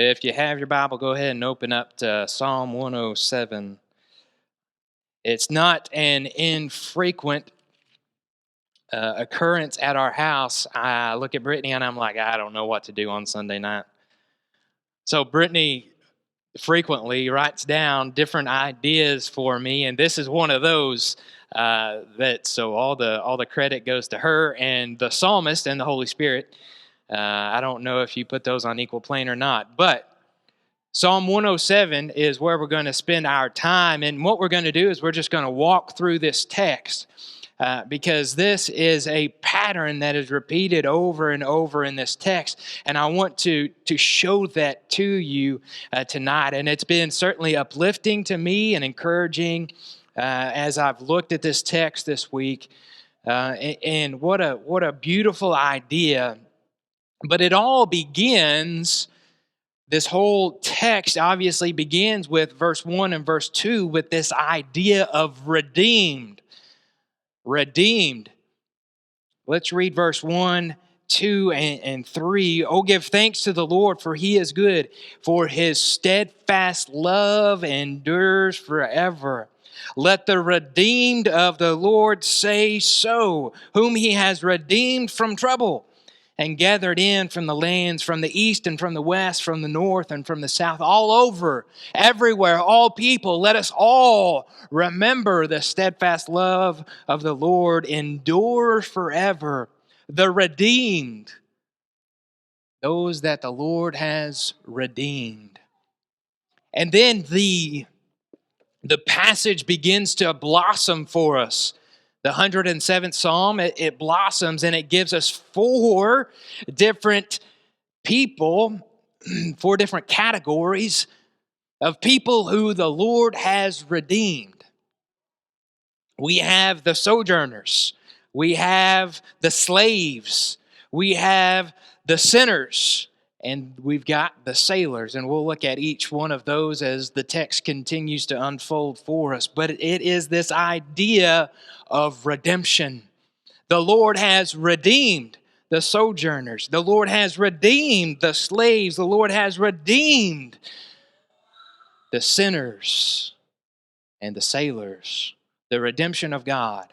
If you have your Bible, go ahead and open up to Psalm 107. It's not an infrequent occurrence at our house. I look at Brittany and I'm like, I don't know what to do on Sunday night. So Brittany frequently writes down different ideas for me, and this is one of those. So all the credit goes to her and the psalmist and the Holy Spirit. I don't know if you put those on equal plane or not, but Psalm 107 is where we're going to spend our time. And what we're going to do is we're just going to walk through this text because this is a pattern that is repeated over and over in this text. And I want to show that to you tonight. And it's been certainly uplifting to me and encouraging as I've looked at this text this week. And what a beautiful idea. But it all begins, this whole text obviously begins with verse 1 and verse 2 with this idea of redeemed. Redeemed. Let's read verse 1, 2, and 3. Oh, give thanks to the Lord, for he is good, for his steadfast love endures forever. Let the redeemed of the Lord say so, whom he has redeemed from trouble, and gathered in from the lands, from the east and from the west, from the north and from the south, all over, everywhere, all people. Let us all remember the steadfast love of the Lord endures forever. The redeemed, those that the Lord has redeemed. And then the passage begins to blossom for us. The 107th Psalm, it blossoms and it gives us four different people, four different categories of people who the Lord has redeemed. We have the sojourners. We have the slaves. We have the sinners. And we've got the sailors, and we'll look at each one of those as the text continues to unfold for us. But it is this idea of redemption. The Lord has redeemed the sojourners. The Lord has redeemed the slaves. The Lord has redeemed the sinners and the sailors. The redemption of God.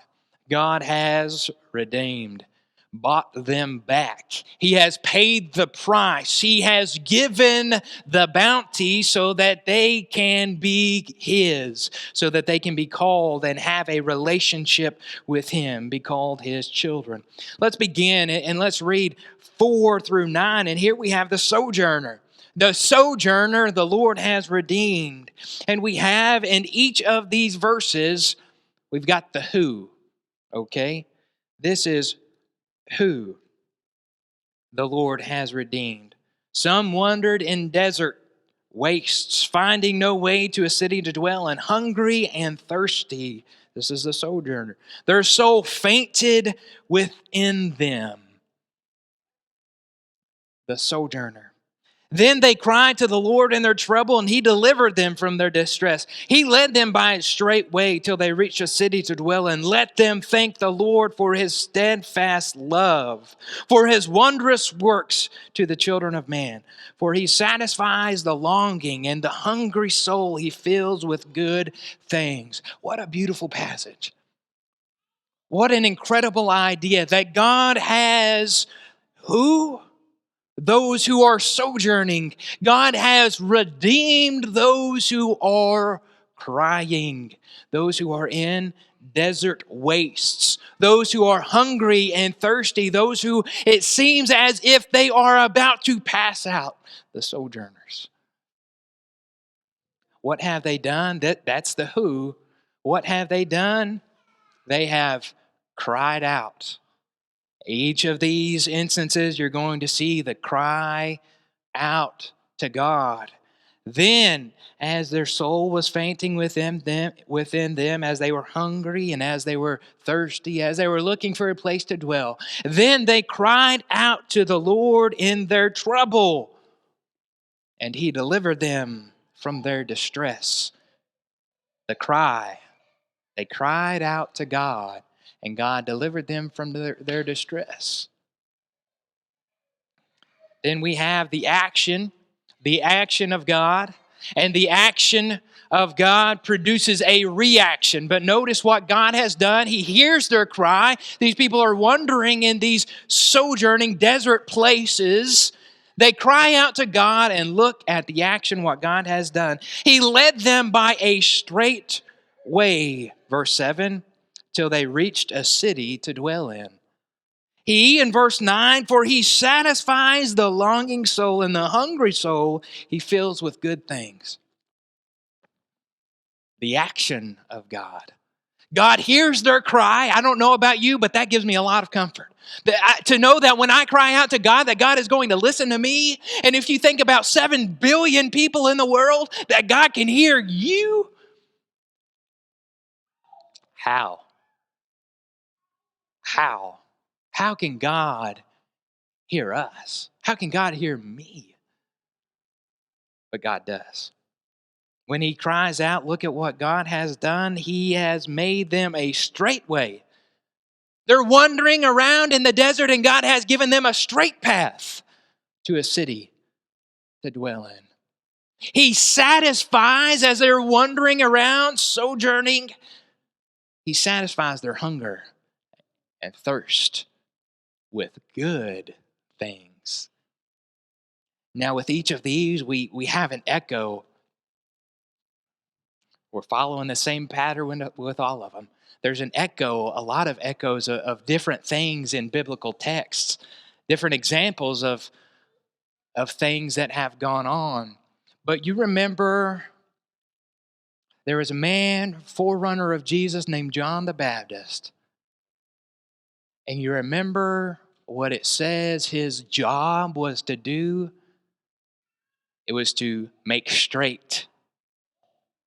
God has redeemed, bought them back. He has paid the price. He has given the bounty so that they can be His, so that they can be called and have a relationship with Him, be called His children. Let's begin and let's read 4 through 9. And here we have the sojourner. The sojourner the Lord has redeemed. And we have in each of these verses, we've got the who, okay? This is who the Lord has redeemed. Some wandered in desert wastes, finding no way to a city to dwell in, hungry and thirsty. This is the sojourner. Their soul fainted within them. The sojourner. Then they cried to the Lord in their trouble, and He delivered them from their distress. He led them by a straight way till they reached a city to dwell in. Let them thank the Lord for His steadfast love, for His wondrous works to the children of man. For He satisfies the longing, and the hungry soul He fills with good things. What a beautiful passage. What an incredible idea that God has who? Those who are sojourning. God has redeemed those who are crying, those who are in desert wastes, those who are hungry and thirsty, those who it seems as if they are about to pass out, the sojourners. What have they done? That's the who. What have they done? They have cried out. Each of these instances, you're going to see the cry out to God. Then, as their soul was fainting within them, as they were hungry and as they were thirsty, as they were looking for a place to dwell, then they cried out to the Lord in their trouble, and He delivered them from their distress. The cry. They cried out to God, and God delivered them from their distress. Then we have the action, the action of God, and the action of God produces a reaction. But notice what God has done. He hears their cry. These people are wandering in these sojourning desert places. They cry out to God, and look at the action, what God has done. He led them by a straight way, verse 7, till they reached a city to dwell in. He, in verse 9, for he satisfies the longing soul, and the hungry soul he fills with good things. The action of God. God hears their cry. I don't know about you, but that gives me a lot of comfort. To know that when I cry out to God, that God is going to listen to me. And if you think about 7 billion people in the world, that God can hear you. How? How? How can God hear us? How can God hear me? But God does. When he cries out, look at what God has done. He has made them a straight way. They're wandering around in the desert, and God has given them a straight path to a city to dwell in. He satisfies as they're wandering around, sojourning. He satisfies their hunger and thirst with good things. Now, with each of these, we have an echo. We're following the same pattern with all of them. There's an echo, a lot of echoes of different things in biblical texts, different examples of things that have gone on. But you remember there was a man, forerunner of Jesus, named John the Baptist. And you remember what it says his job was to do? It was to make straight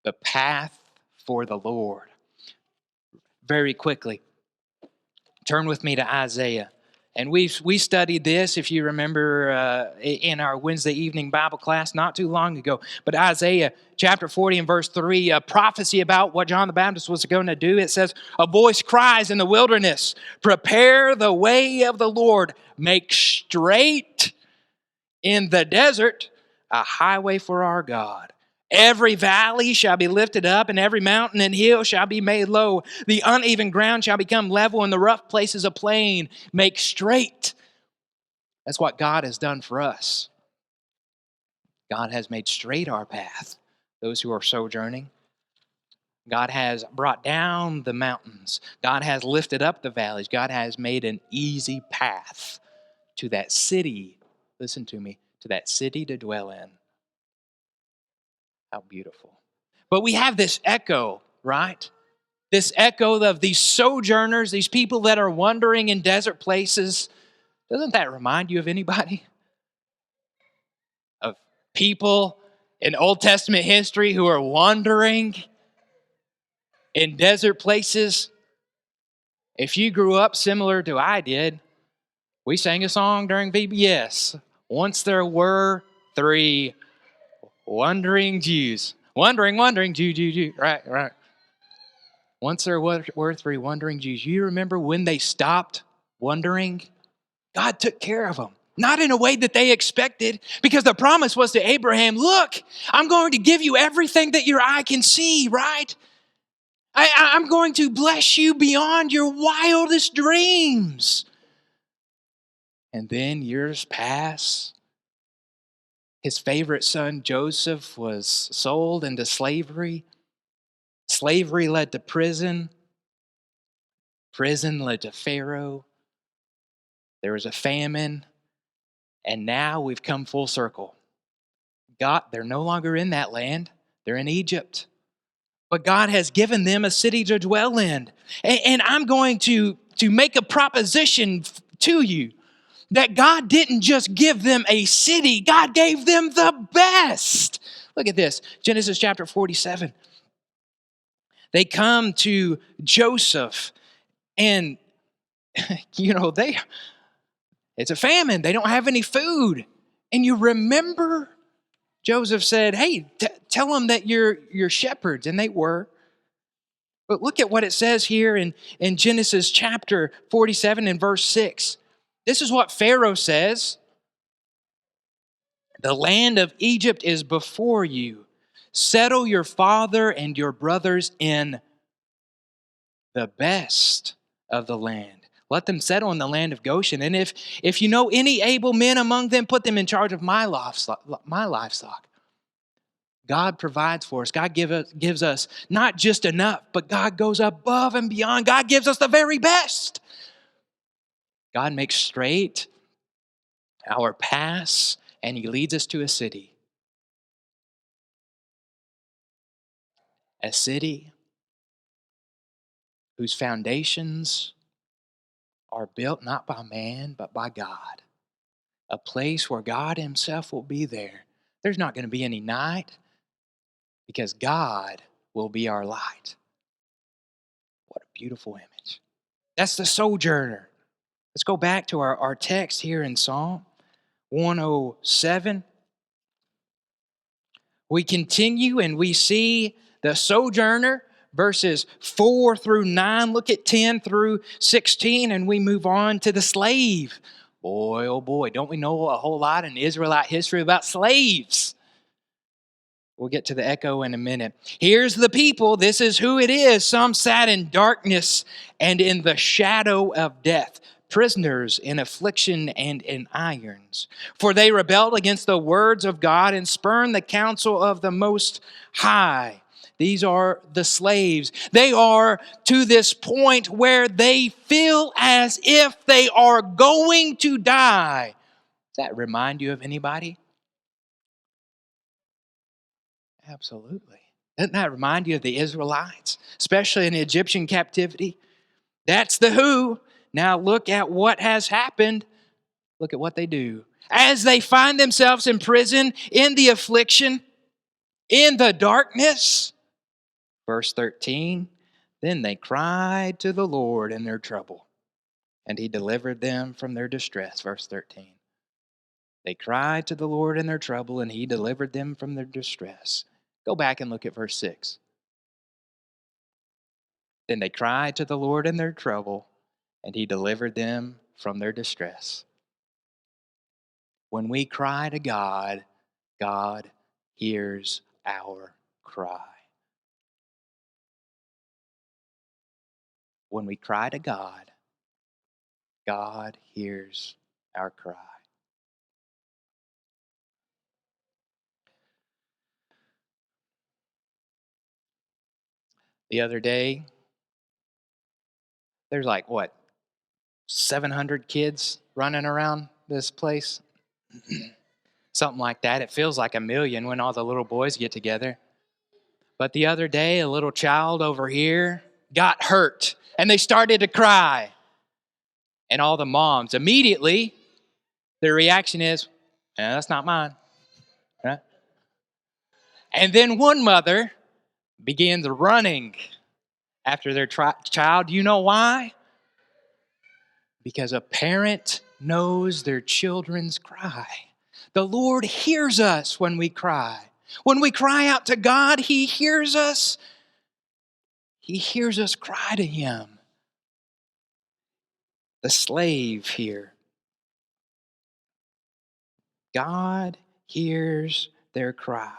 the path for the Lord. Very quickly, turn with me to Isaiah. And we studied this, if you remember, in our Wednesday evening Bible class not too long ago. But Isaiah chapter 40 and verse 3, a prophecy about what John the Baptist was going to do. It says, a voice cries in the wilderness, prepare the way of the Lord, make straight in the desert a highway for our God. Every valley shall be lifted up, and every mountain and hill shall be made low. The uneven ground shall become level, and the rough places a plain. Make straight. That's what God has done for us. God has made straight our path, those who are sojourning. God has brought down the mountains. God has lifted up the valleys. God has made an easy path to that city. Listen to me, to that city to dwell in. How beautiful. But we have this echo, right? This echo of these sojourners, these people that are wandering in desert places. Doesn't that remind you of anybody? Of people in Old Testament history who are wandering in desert places? If you grew up similar to I did, we sang a song during VBS. Once there were 3 wandering Jews. Wandering, Jew. Right. Once there were 3 wandering Jews. You remember when they stopped wandering? God took care of them. Not in a way that they expected, because the promise was to Abraham, look, I'm going to give you everything that your eye can see, right? I'm going to bless you beyond your wildest dreams. And then years pass. His favorite son, Joseph, was sold into slavery. Slavery led to prison. Prison led to Pharaoh. There was a famine. And now we've come full circle. God, they're no longer in that land. They're in Egypt. But God has given them a city to dwell in. And I'm going to make a proposition to you that God didn't just give them a city. God gave them the best. Look at this. Genesis chapter 47. They come to Joseph, and it's a famine. They don't have any food. And you remember Joseph said, hey, tell them that you're shepherds. And they were. But look at what it says here in Genesis chapter 47 and verse 6. This is what Pharaoh says. The land of Egypt is before you. Settle your father and your brothers in the best of the land. Let them settle in the land of Goshen. And if you know any able men among them, put them in charge of my livestock. God provides for us. God gives us not just enough, but God goes above and beyond. God gives us the very best. God makes straight our paths, and He leads us to a city. A city whose foundations are built not by man, but by God. A place where God Himself will be there. There's not going to be any night because God will be our light. What a beautiful image. That's the sojourner. Let's go back to our text here in Psalm 107. We continue and we see the sojourner, verses 4 through 9. Look at 10 through 16, and we move on to the slave. Boy, oh boy, don't we know a whole lot in Israelite history about slaves? We'll get to the echo in a minute. Here's the people. This is who it is. Some sat in darkness and in the shadow of death, prisoners in affliction and in irons. For they rebelled against the words of God and spurned the counsel of the Most High. These are the slaves. They are to this point where they feel as if they are going to die. Does that remind you of anybody? Absolutely. Doesn't that remind you of the Israelites, especially in Egyptian captivity? That's the who. Now look at what has happened. Look at what they do. As they find themselves in prison, in the affliction, in the darkness. Verse 13, then they cried to the Lord in their trouble, and He delivered them from their distress. Verse 13. They cried to the Lord in their trouble, and He delivered them from their distress. Go back and look at verse 6. Then they cried to the Lord in their trouble, and He delivered them from their distress. When we cry to God, God hears our cry. When we cry to God, God hears our cry. The other day, there's 700 kids running around this place? Something like that. It feels like 1,000,000 when all the little boys get together. But the other day, a little child over here got hurt, and they started to cry. And all the moms, immediately, their reaction is, that's not mine. Right? And then one mother begins running after their child. You know why? Because a parent knows their children's cry. The Lord hears us when we cry. When we cry out to God, He hears us. He hears us cry to Him. The slave here. God hears their cry.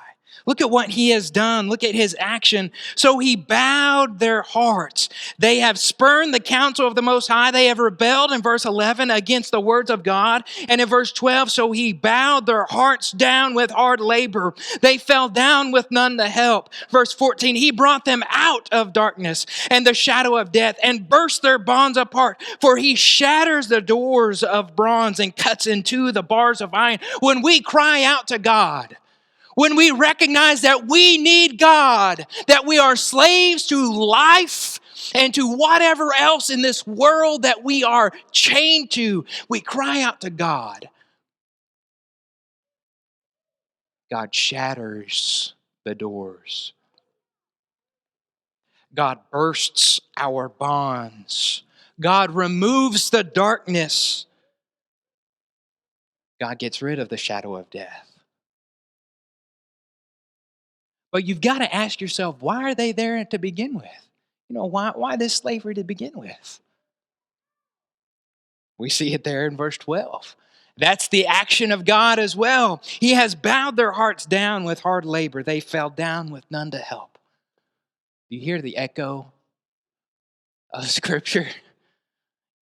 Look at what He has done. Look at His action. So He bowed their hearts. They have spurned the counsel of the Most High. They have rebelled in verse 11 against the words of God. And in verse 12, so He bowed their hearts down with hard labor. They fell down with none to help. Verse 14, He brought them out of darkness and the shadow of death and burst their bonds apart. For He shatters the doors of bronze and cuts into the bars of iron. When we cry out to God, when we recognize that we need God, that we are slaves to life and to whatever else in this world that we are chained to, we cry out to God. God shatters the doors. God bursts our bonds. God removes the darkness. God gets rid of the shadow of death. But you've got to ask yourself, why are they there to begin with? Why this slavery to begin with? We see it there in verse 12. That's the action of God as well. He has bowed their hearts down with hard labor. They fell down with none to help. Do you hear the echo of Scripture?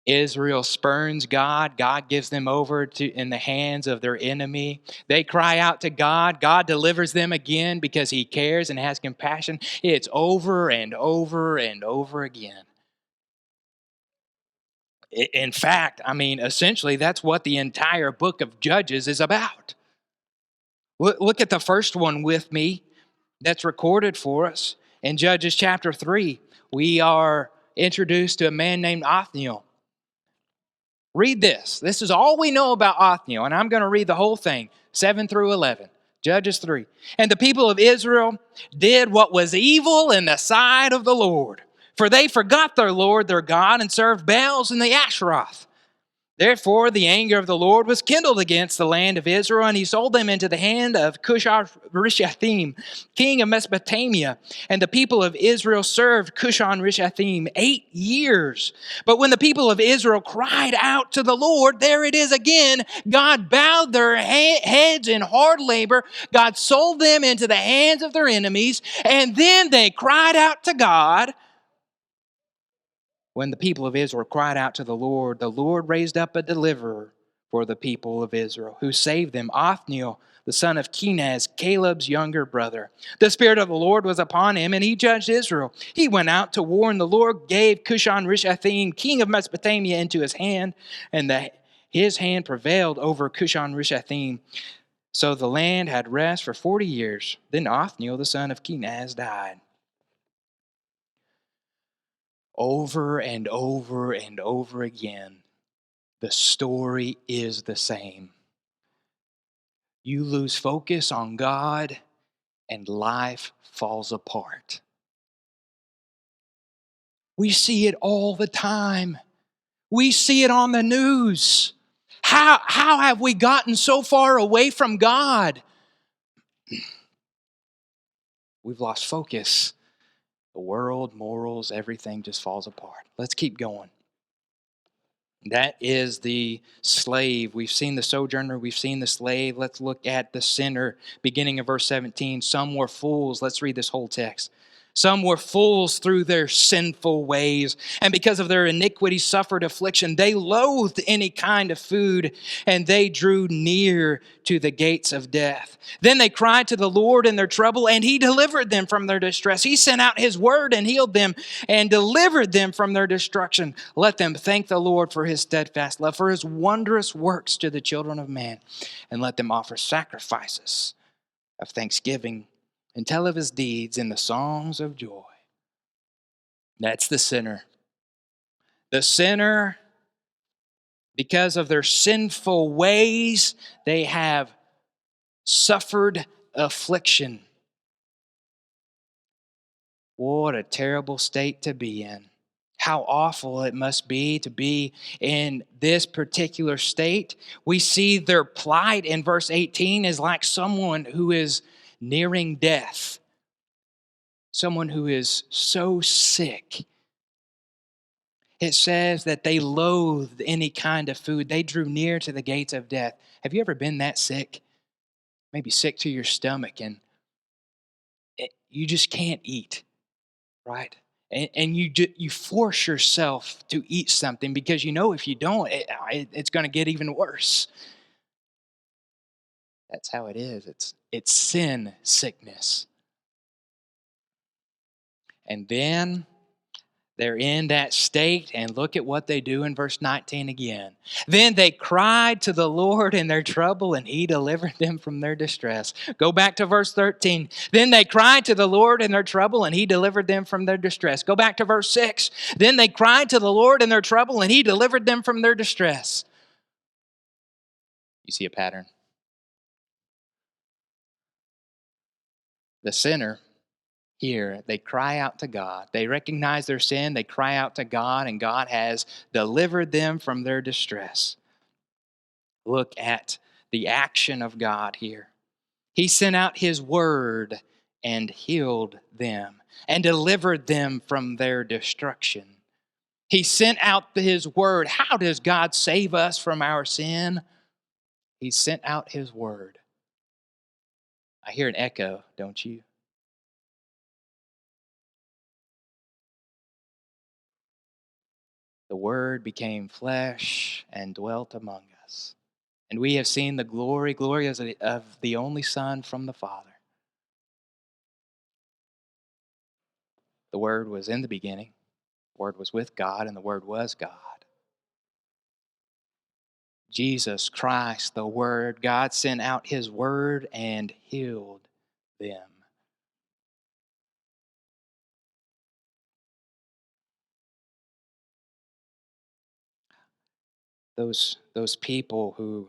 Israel spurns God. God gives them over to in the hands of their enemy. They cry out to God. God delivers them again because he cares and has compassion. It's over and over and over again. In fact, essentially, that's what the entire book of Judges is about. Look at the first one with me that's recorded for us. In Judges chapter 3, we are introduced to a man named Othniel. Read this. This is all we know about Othniel, and I'm going to read the whole thing, 7 through 11. Judges 3. And the people of Israel did what was evil in the sight of the Lord, for they forgot their Lord, their God, and served Baals and the Asheroth. Therefore, the anger of the Lord was kindled against the land of Israel, and he sold them into the hand of Cushon-Rishathaim, king of Mesopotamia. And the people of Israel served Cushon-Rishathaim 8 years. But when the people of Israel cried out to the Lord, there it is again, God bowed their heads in hard labor. God sold them into the hands of their enemies, and then they cried out to God. When the people of Israel cried out to the Lord raised up a deliverer for the people of Israel, who saved them, Othniel, the son of Kenaz, Caleb's younger brother. The Spirit of the Lord was upon him, and he judged Israel. He went out to war, and the Lord gave Cushon-Rishathaim, king of Mesopotamia, into his hand, and his hand prevailed over Cushon-Rishathaim. So the land had rest for 40 years. Then Othniel, the son of Kenaz, died. Over and over and over again, the story is the same. You lose focus on God and life falls apart. We see it all the time. We see it on the news. How have we gotten so far away from God? We've lost focus. The world, morals, everything just falls apart. Let's keep going. That is the slave. We've seen the sojourner. We've seen the slave. Let's look at the sinner. Beginning of verse 17. Some were fools. Let's read this whole text. Some were fools through their sinful ways, and because of their iniquity suffered affliction. They loathed any kind of food, and they drew near to the gates of death. Then they cried to the Lord in their trouble, and he delivered them from their distress. He sent out his word and healed them and delivered them from their destruction. Let them thank the Lord for his steadfast love, for his wondrous works to the children of man, and let them offer sacrifices of thanksgiving and tell of his deeds in the songs of joy. That's the sinner. The sinner, because of their sinful ways, they have suffered affliction. What a terrible state to be in. How awful it must be to be in this particular state. We see their plight in verse 18 is like someone who is nearing death. Someone who is so sick. It says that they loathed any kind of food. They drew near to the gates of death. Have you ever been that sick? Maybe sick to your stomach and you just can't eat, right? And you force yourself to eat something because you know if you don't, it's going to get even worse. That's how it is. It's sin sickness. And then they're in that state, and look at what they do in verse 19 again. Then they cried to the Lord in their trouble, and he delivered them from their distress. Go back to verse 13. Then they cried to the Lord in their trouble, and he delivered them from their distress. Go back to verse 6. Then they cried to the Lord in their trouble, and he delivered them from their distress. You see a pattern. The sinner here, they cry out to God. They recognize their sin. They cry out to God, and God has delivered them from their distress. Look at the action of God here. He sent out his word and healed them and delivered them from their destruction. He sent out his word. How does God save us from our sin? He sent out his word. I hear an echo, don't you? The word became flesh and dwelt among us. And we have seen the glory of the only Son from the Father. The Word was in the beginning. The Word was with God, and the Word was God. Jesus Christ, the Word, God sent out his Word and healed them. Those people who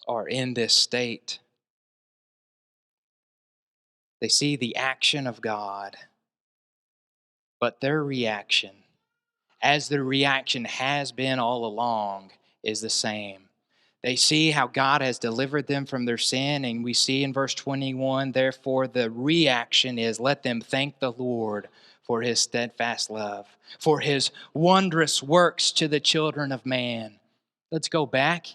are in this state, they see the action of God, but their reaction, as their reaction has been all along, is the same. They see how God has delivered them from their sin, and we see in verse 21, therefore the reaction is, let them thank the Lord for his steadfast love, for his wondrous works to the children of man. Let's go back.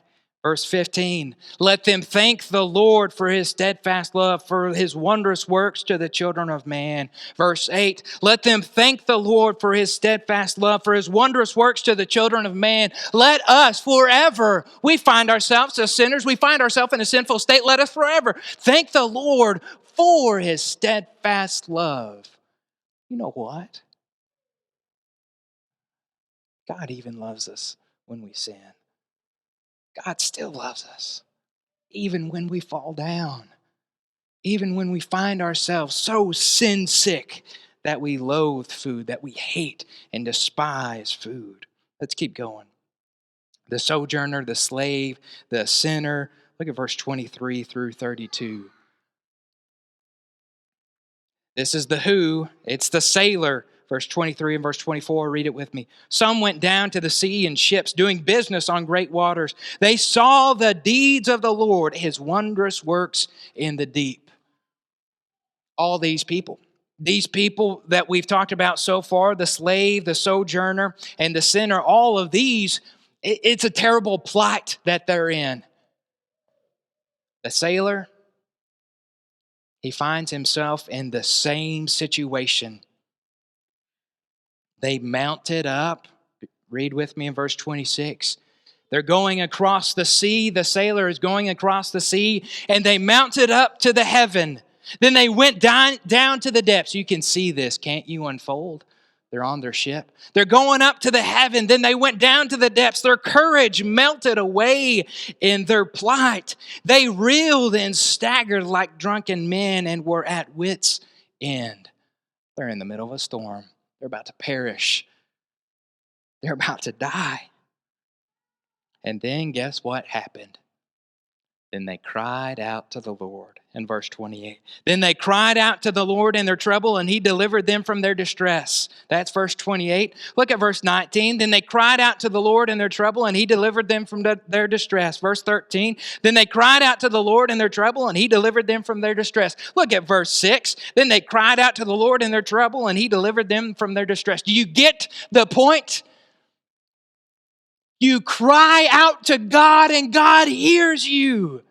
Verse 15, let them thank the Lord for his steadfast love, for his wondrous works to the children of man. Verse 8, let them thank the Lord for his steadfast love, for his wondrous works to the children of man. Let us forever, we find ourselves as sinners, we find ourselves in a sinful state, let us forever thank the Lord for his steadfast love. You know what? God even loves us when we sin. God still loves us, even when we fall down, even when we find ourselves so sin sick that we loathe food, that we hate and despise food. Let's keep going. The sojourner, the slave, the sinner. Look at verse 23 through 32. This is the who, it's the sailor. Verse 23 and verse 24, read it with me. Some went down to the sea in ships, doing business on great waters. They saw the deeds of the Lord, his wondrous works in the deep. All these people that we've talked about so far, the slave, the sojourner, and the sinner, all of these, it's a terrible plight that they're in. The sailor, he finds himself in the same situation. They mounted up. Read with me in verse 26. They're going across the sea. The sailor is going across the sea, and they mounted up to the heaven. Then they went down to the depths. You can see this, can't you, unfold? They're on their ship. They're going up to the heaven. Then they went down to the depths. Their courage melted away in their plight. They reeled and staggered like drunken men and were at wits' end. They're in the middle of a storm. They're about to perish. They're about to die. And then guess what happened? Then they cried out to the Lord. In verse 28. Then they cried out to the Lord in their trouble, and he delivered them from their distress. That's verse 28. Look at verse 19. Then they cried out to the Lord in their trouble, and he delivered them from their distress. Verse 13. Then they cried out to the Lord in their trouble, and he delivered them from their distress. Look at verse 6. Then they cried out to the Lord in their trouble, and he delivered them from their distress. Do you get the point? You cry out to God, and God hears you.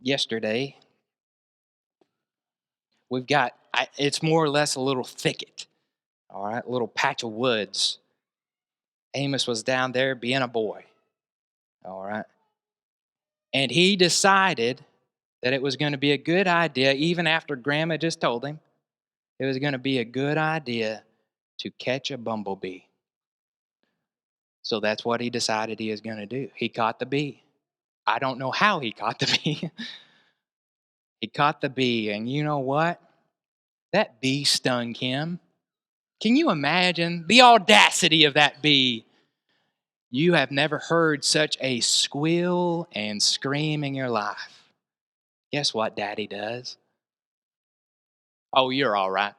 Yesterday, we've got, it's more or less a little thicket, all right, a little patch of woods. Amos was down there being a boy, all right, and he decided that it was going to be a good idea, even after Grandma just told him, it was going to be a good idea to catch a bumblebee. So that's what he decided he was going to do. He caught the bee. I don't know how he caught the bee. He caught the bee, and you know what? That bee stung him. Can you imagine the audacity of that bee? You have never heard such a squeal and scream in your life. Guess what Daddy does? Oh, you're all right.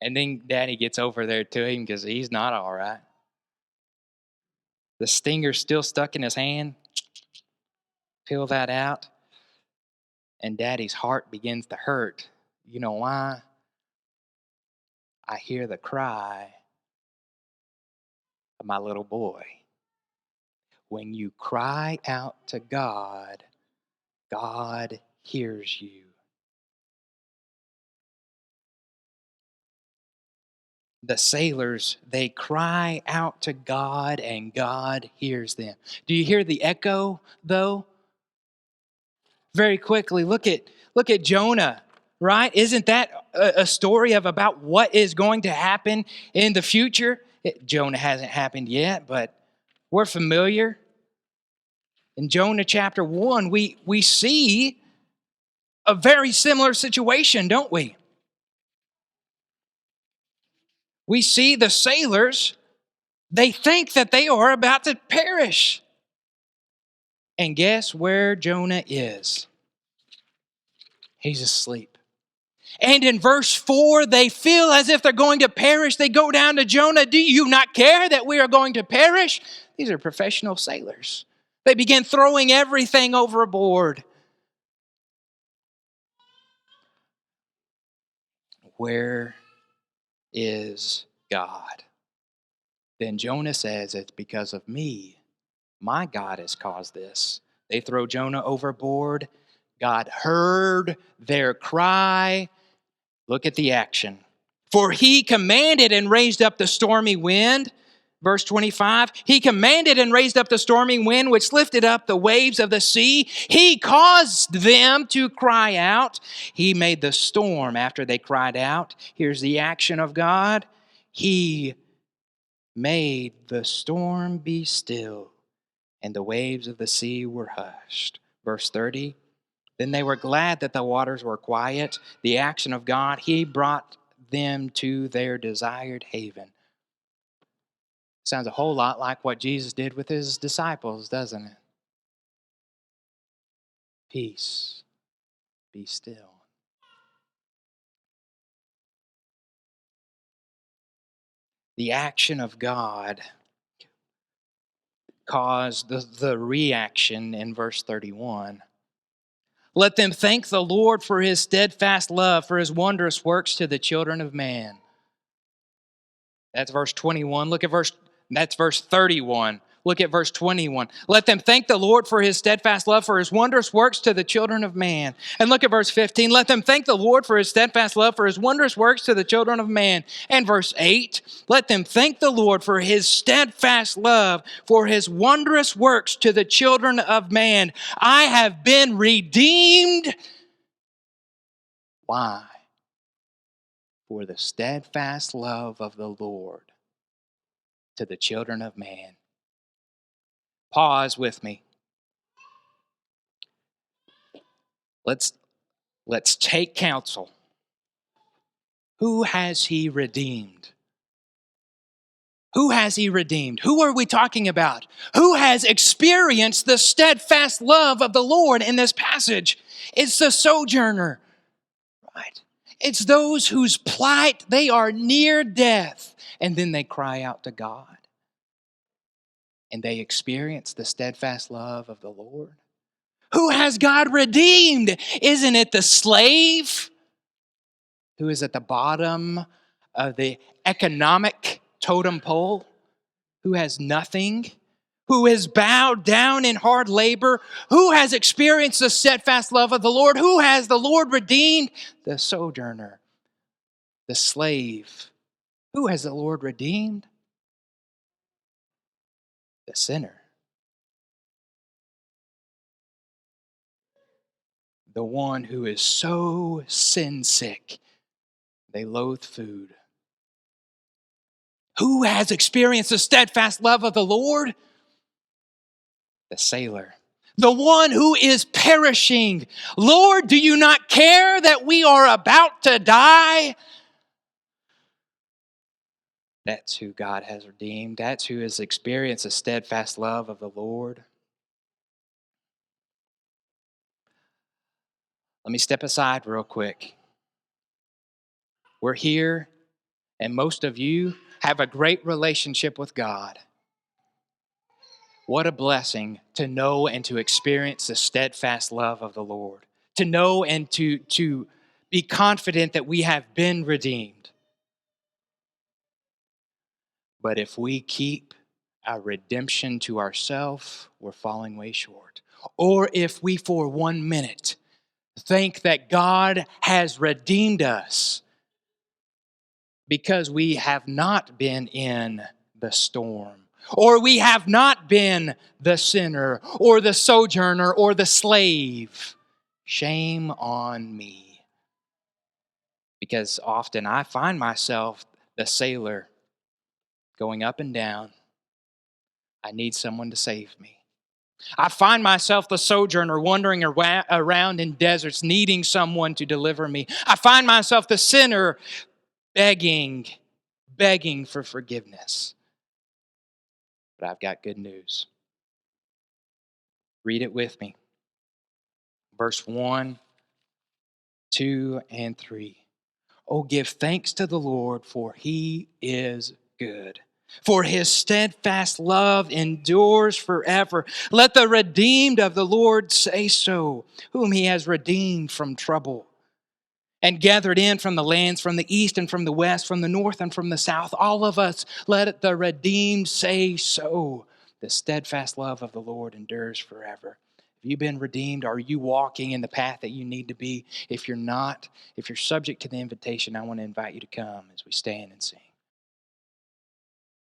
And then Daddy gets over there to him because he's not all right. The stinger's still stuck in his hand. Peel that out. And Daddy's heart begins to hurt. You know why? I hear the cry of my little boy. When you cry out to God, God hears you. The sailors, they cry out to God and God hears them. Do you hear the echo though? Very quickly, look at Jonah, right? Isn't that a story of about what is going to happen in the future? Jonah hasn't happened yet, but we're familiar. In Jonah chapter 1, we see a very similar situation, don't we? We see the sailors, they think that they are about to perish. And guess where Jonah is? He's asleep. And in verse 4, they feel as if they're going to perish. They go down to Jonah. Do you not care that we are going to perish? These are professional sailors. They begin throwing everything overboard. Where is God? Then Jonah says, it's because of me. My God has caused this. They throw Jonah overboard. God heard their cry. Look at the action. For he commanded and raised up the stormy wind. Verse 25, he commanded and raised up the stormy wind, which lifted up the waves of the sea. He caused them to cry out. He made the storm after they cried out. Here's the action of God. He made the storm be still, and the waves of the sea were hushed. Verse 30, then they were glad that the waters were quiet. The action of God, he brought them to their desired haven. Sounds a whole lot like what Jesus did with his disciples, doesn't it? Peace, be still. The action of God caused the reaction in verse 31. Let them thank the Lord for his steadfast love, for his wondrous works to the children of man. That's verse 21. That's verse 31. Look at verse 21. Let them thank the Lord for his steadfast love, for his wondrous works to the children of man. And look at verse 15. Let them thank the Lord for his steadfast love, for his wondrous works to the children of man. And verse 8. Let them thank the Lord for his steadfast love, for his wondrous works to the children of man. I have been redeemed. Why? For the steadfast love of the Lord to the children of man. Pause with me. Let's take counsel. Who has he redeemed? Who has he redeemed? Who are we talking about? Who has experienced the steadfast love of the Lord in this passage? It's the sojourner, right? It's those whose plight, they are near death, and then they cry out to God. And they experience the steadfast love of the Lord. Who has God redeemed? Isn't it the slave who is at the bottom of the economic totem pole, who has nothing, who is bowed down in hard labor, who has experienced the steadfast love of the Lord? Who has the Lord redeemed? The sojourner, the slave. Who has the Lord redeemed? The sinner. The one who is so sin sick, they loathe food. Who has experienced the steadfast love of the Lord? The sailor. The one who is perishing. Lord, do you not care that we are about to die? That's who God has redeemed. That's who has experienced the steadfast love of the Lord. Let me step aside real quick. We're here, and most of you have a great relationship with God. What a blessing to know and to experience the steadfast love of the Lord. to know and to be confident that we have been redeemed. But if we keep our redemption to ourselves, we're falling way short. Or if we for 1 minute think that God has redeemed us because we have not been in the storm, or we have not been the sinner, or the sojourner, or the slave, shame on me. Because often I find myself the sailor going up and down. I need someone to save me. I find myself the sojourner wandering around in deserts, needing someone to deliver me. I find myself the sinner begging for forgiveness. But I've got good news. Read it with me. Verse 1, 2, and 3. Oh, give thanks to the Lord, for he is good. For his steadfast love endures forever. Let the redeemed of the Lord say so, whom he has redeemed from trouble and gathered in from the lands, from the east and from the west, from the north and from the south. All of us, let the redeemed say so. The steadfast love of the Lord endures forever. Have you been redeemed? Are you walking in the path that you need to be? If you're not, if you're subject to the invitation, I want to invite you to come as we stand and sing.